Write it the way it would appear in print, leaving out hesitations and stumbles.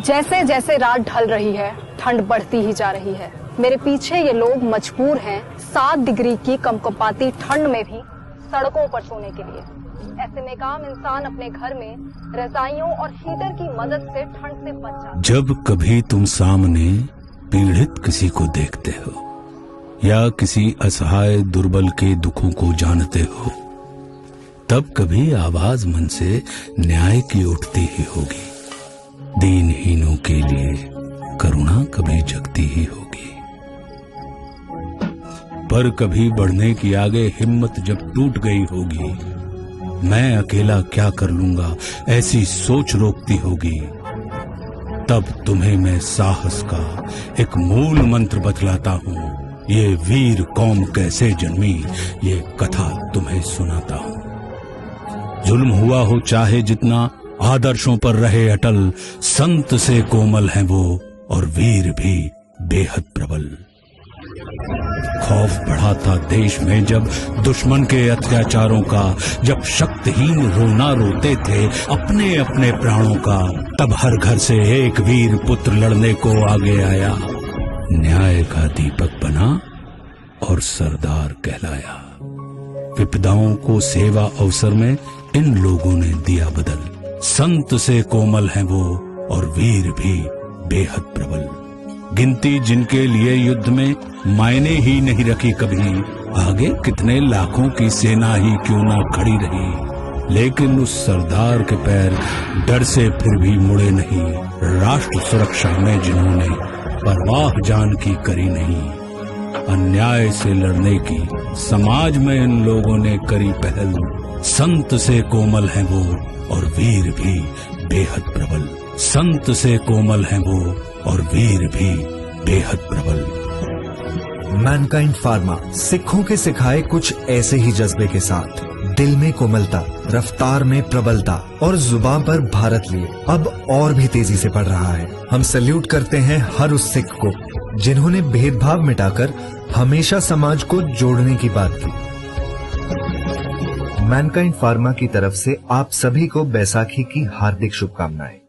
जैसे जैसे रात ढल रही है, ठंड बढ़ती ही जा रही है। मेरे पीछे ये लोग मजबूर हैं 7 डिग्री की कंपकंपाती ठंड में भी सड़कों पर सोने के लिए। ऐसे में काम इंसान अपने घर में रजाइयों और हीटर की मदद से ठंड से बच जाता है। जब कभी तुम सामने पीड़ित किसी को देखते हो या किसी असहाय दुर्बल के दुखों को जानते हो, तब कभी आवाज मन से न्याय की उठती ही होगी। दीनहीनों के लिए करुणा कभी जगती ही होगी। पर कभी बढ़ने की आगे हिम्मत जब टूट गई होगी, मैं अकेला क्या कर लूंगा ऐसी सोच रोकती होगी, तब तुम्हें मैं साहस का एक मूल मंत्र बतलाता हूं। ये वीर कौम कैसे जन्मी, ये कथा तुम्हें सुनाता हूं। जुल्म हुआ हो चाहे जितना, आदर्शों पर रहे अटल, संत से कोमल हैं वो और वीर भी बेहद प्रबल। खौफ बढ़ा था देश में जब दुश्मन के अत्याचारों का, जब शक्तिहीन रोना रोते थे अपने अपने प्राणों का, तब हर घर से एक वीर पुत्र लड़ने को आगे आया, न्याय का दीपक बना और सरदार कहलाया। विपदाओं को सेवा अवसर में इन लोगों ने दिया बदल, संत से कोमल हैं वो और वीर भी बेहद प्रबल। गिनती जिनके लिए युद्ध में मायने ही नहीं रखी कभी, आगे कितने लाखों की सेना ही क्यों ना खड़ी रही, लेकिन उस सरदार के पैर डर से फिर भी मुड़े नहीं। राष्ट्र सुरक्षा में जिन्होंने परवाह जान की करी नहीं, अन्याय से लड़ने की समाज में इन लोगों ने करी पहल, संत से कोमल हैं वो और वीर भी बेहद प्रबल। संत से कोमल हैं वो और वीर भी बेहद प्रबल। मैनकाइंड फार्मा सिखों के सिखाए कुछ ऐसे ही जज्बे के साथ, दिल में कोमलता, रफ्तार में प्रबलता और जुबान पर भारत लिए अब और भी तेजी से बढ़ रहा है। हम सैल्यूट करते हैं हर उस सिख को जिन्होंने भेदभाव मिटाकर हमेशा समाज को जोड़ने की बात की। मैनकाइंड फार्मा की तरफ से आप सभी को बैसाखी की हार्दिक शुभकामनाएं।